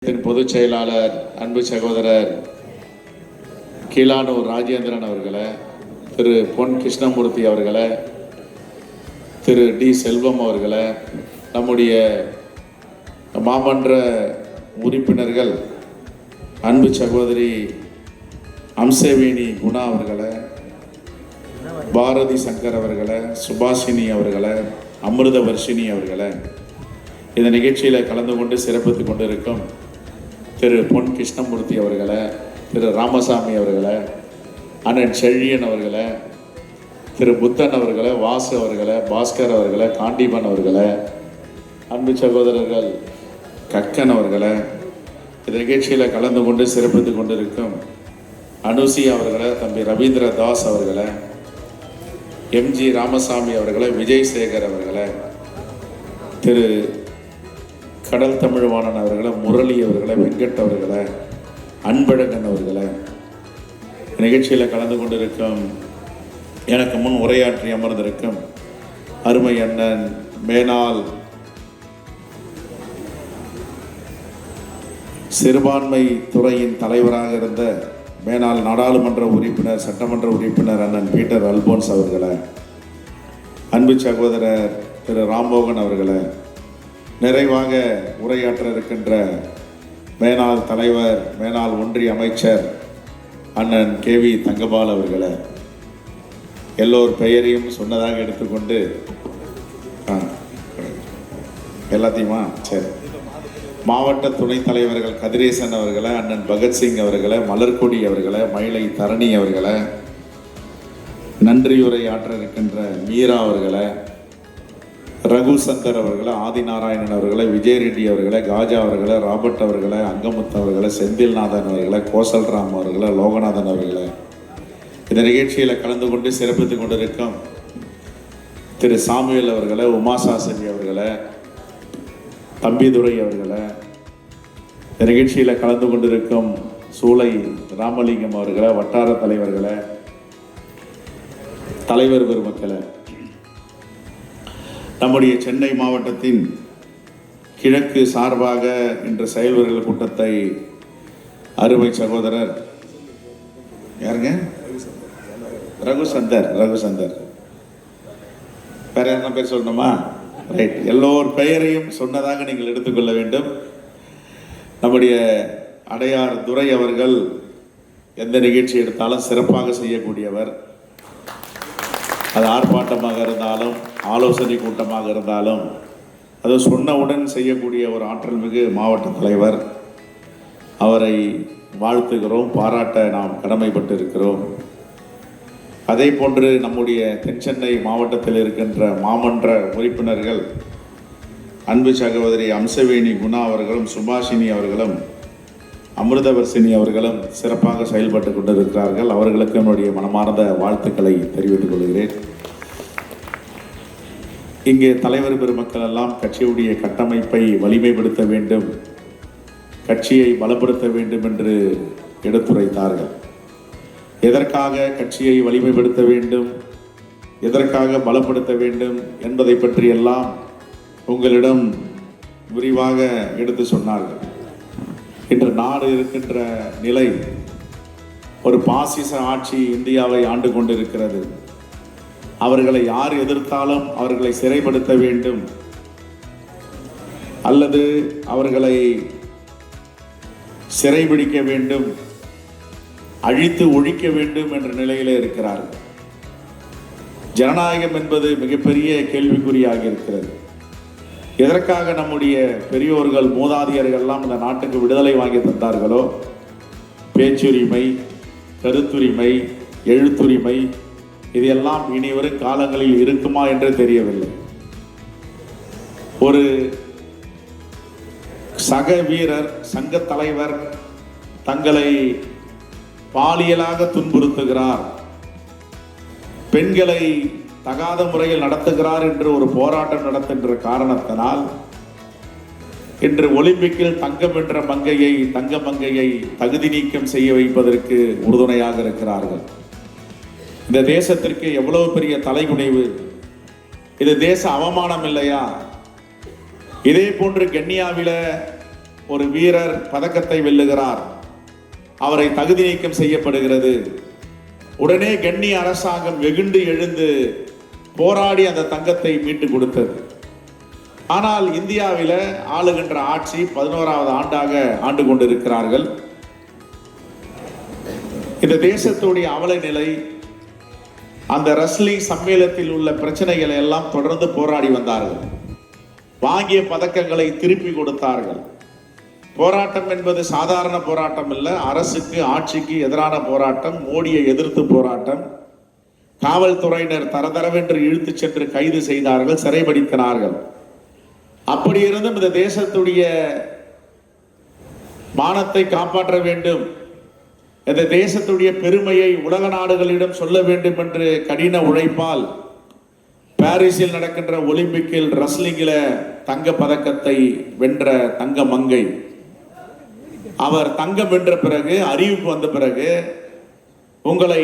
பொதுச் செயலாளர் அன்பு சகோதரர் கீழானூர் ராஜேந்திரன் அவர்களை, திரு பொன் கிருஷ்ணமூர்த்தி அவர்களை, திரு டி செல்வம் அவர்களை, நம்முடைய மாமன்ற உறுப்பினர்கள் அன்பு சகோதரி அம்சவேணி குணா அவர்களை, பாரதி சங்கர் அவர்களை, சுபாஷினி அவர்களை, அமிர்த வர்ஷினி அவர்களை, இந்த நிகழ்ச்சியில் கலந்து கொண்டு சிறப்பித்துக் கொண்டிருக்கும் திரு பொன் கிருஷ்ணமூர்த்தி அவர்களை, திரு ராமசாமி அவர்களை, அண்ணன் செழியன் அவர்களை, திரு புத்தன் அவர்களை, வாசு அவர்களை, பாஸ்கர் அவர்களை, காண்டிபன் அவர்களை, அன்பு சகோதரர்கள் கக்கன் அவர்களை, இந்த நிகழ்ச்சியில் கலந்து கொண்டு சிறப்பித்துக் கொண்டிருக்கும் அனுசி அவர்களை, தம்பி ரவீந்திர தாஸ் அவர்களை, எம்ஜி ராமசாமி அவர்களை, விஜய் சேகர் அவர்களை, திரு கடல் தமிழ்வாணன் அவர்களை, முரளி அவர்களை, வெங்கட் அவர்களை, அன்பழகன் அவர்களை, நிகழ்ச்சியில் கலந்து கொண்டிருக்கும் எனக்கு முன் உரையாற்றி அமர்ந்திருக்கும் அருமை அண்ணன் மேனாள் சிறுபான்மை துறையின் தலைவராக இருந்த மேனாள் நாடாளுமன்ற உறுப்பினர், சட்டமன்ற உறுப்பினர் அண்ணன் பீட்டர் அல்போன்ஸ் அவர்களை, அன்பு சகோதரர் திரு ராம்மோகன் அவர்களை, நிறைவாக உரையாற்ற இருக்கின்ற மேனாள் தலைவர், மேனாள் ஒன்றிய அமைச்சர் அண்ணன் கேவி தங்கபால் அவர்களை, எல்லோர் பெயரையும் சொன்னதாக எடுத்துக்கொண்டு எல்லாத்தையுமா சரி, மாவட்ட துணைத் தலைவர்கள் கதிரேசன் அவர்களை, அண்ணன் பகத்சிங் அவர்களை, மலர்கொடி அவர்களை, மயிலை தரணி அவர்களை, நன்றியுரை ஆற்ற இருக்கின்ற மீரா அவர்களை, ரகு சங்கர் அவர்களை, ஆதிநாராயணன் அவர்களை, விஜய் ரெட்டி அவர்களை, காஜா அவர்களை, ராபர்ட் அவர்களை, அங்கமுத்து அவர்களை, செந்தில்நாதன் அவர்களை, கோசல்ராம் அவர்களை, லோகநாதன் அவர்களை, இந்த நிகழ்ச்சியில் கலந்து கொண்டு சிறப்பித்துக் கொண்டிருக்கும் திரு சாமுவேல் அவர்களை, உமாசாசரி அவர்களை, தம்பிதுரை அவர்களை, இந்த நிகழ்ச்சியில் கலந்து கொண்டிருக்கும் சூளை ராமலிங்கம் அவர்களை, வட்டார தலைவர்களை, தலைவர் பெருமக்களை, நம்முடைய சென்னை மாவட்டத்தின் கிழக்கு சார்பாக இன்று செயல்வர்கள் கூட்டத்தை அருமை சகோதரர் யாருங்க ரகுசந்தர் வேற என்ன பேர் சொல்லணுமா? ரைட், எல்லோர் பெயரையும் சொன்னதாக நீங்கள் எடுத்துக்கொள்ள வேண்டும். நம்முடைய அடையார் துரை அவர்கள் எந்த நிகழ்ச்சி எடுத்தாலும் சிறப்பாக செய்யக்கூடியவர். அது ஆர்ப்பாட்டமாக இருந்தாலும், ஆலோசனை கூட்டமாக இருந்தாலும், அது சொன்னவுடன் செய்யக்கூடிய ஒரு ஆற்றல் மிகு மாவட்ட தலைவர். அவரை வாழ்த்துகிறோம், பாராட்ட நாம் கடமைப்பட்டு இருக்கிறோம். அதே போன்று நம்முடைய தென்சென்னை மாவட்டத்தில் இருக்கின்ற மாமன்ற உறுப்பினர்கள் அன்பு சகோதரி அம்சவேணி குணா அவர்களும், சுபாஷினி அவர்களும், அமிர்தவர்ஷினி அவர்களும் சிறப்பாக செயல்பட்டு கொண்டிருக்கிறார்கள். அவர்களுக்கு என்னுடைய மனமார்ந்த வாழ்த்துக்களை தெரிவித்துக் கொள்கிறேன். இங்கே தலைவர் பெருமக்கள் எல்லாம் கட்சியுடைய கட்டமைப்பை வலிமைப்படுத்த வேண்டும், கட்சியை பலப்படுத்த வேண்டும் என்று எடுத்துரைத்தார்கள். எதற்காக கட்சியை வலிமைப்படுத்த வேண்டும், எதற்காக பலப்படுத்த வேண்டும் என்பதை பற்றி எல்லாம் உங்களிடம் விரிவாக எடுத்து சொன்னார்கள். இன்று நாடு இருக்கின்ற நிலை, ஒரு பாசிச ஆட்சி இந்தியாவை ஆண்டு கொண்டிருக்கிறது. அவர்களை யார் எதிர்த்தாலும் அவர்களை சிறைப்படுத்த வேண்டும் அல்லது அவர்களை சிறைபிடிக்க வேண்டும், அழித்து ஒழிக்க வேண்டும் என்ற நிலையிலே இருக்கிறார்கள். ஜனநாயகம் என்பது மிகப்பெரிய கேள்விக்குறியாகி இருக்கிறது. எதற்காக நம்முடைய பெரியோர்கள், மூதாதையர்கள் எல்லாம் இந்த நாட்டுக்கு விடுதலை வாங்கி தந்தார்களோ, பேச்சுரிமை, கருத்துரிமை, எழுத்துரிமை, இதெல்லாம் இனி வரும் காலங்களில் இருக்குமா என்று தெரியவில்லை. ஒரு சக வீரர், சங்க தலைவர் தங்களை பாலியலாக துன்புறுத்துகிறார், பெண்களை தகாத முறையில் நடத்துகிறார் என்று ஒரு போராட்டம் நடத்துகின்ற காரணத்தினால் இன்று ஒலிம்பிக்கில் தங்கம் வென்ற மங்கையை, தங்க மங்கையை தகுதி நீக்கம் செய்ய வைப்பதற்கு உறுதுணையாக இருக்கிறார்கள். இந்த தேசத்திற்கு எவ்வளவு பெரிய தலைகுனிவு! இது தேச அவமானம் இல்லையா? இதே போன்று கென்யாவில ஒரு வீரர் பதக்கத்தை வெல்லுகிறார், அவரை தகுதி நீக்கம் செய்யப்படுகிறது. உடனே கென்னி அரசாங்கம் வெகுண்டு எழுந்து போராடி அந்த தங்கத்தை மீட்டு கொடுத்தது. ஆனால் இந்தியாவில் ஆளுகின்ற ஆட்சி 11வது ஆண்டாக ஆண்டு கொண்டிருக்கிறார்கள். இந்த தேசத்துடைய அவல நிலை, அந்த ரஸ்லிங் சம்மேளனத்தில் உள்ள பிரச்சனைகளை எல்லாம் தொடர்ந்து போராடி வந்தார்கள். வாங்கிய பதக்கங்களை திருப்பி கொடுத்தார்கள். போராட்டம் என்பது சாதாரண போராட்டம் இல்லை, அரசுக்கு ஆட்சிக்கு எதிரான போராட்டம், மோடியை எதிர்த்து போராட்டம். காவல்துறையினர் தரதரவென்று இழுத்துச் சென்று கைது செய்தார்கள், சிறைப்படுத்தினார்கள். அப்படி இருந்தும் இந்த தேசத்துடைய மானத்தை காப்பாற்ற வேண்டும், இந்த தேசத்துடைய பெருமையை உலக நாடுகளிடம் சொல்ல வேண்டும் என்று கடின உழைப்பால் பாரிஸில் நடக்கின்ற ஒலிம்பிக்கில் ரஸ்லிங்கில் தங்க பதக்கத்தை வென்ற தங்க மங்கை, அவர் தங்கம் வென்ற பிறகு அறிவிப்பு வந்த பிறகு உங்களை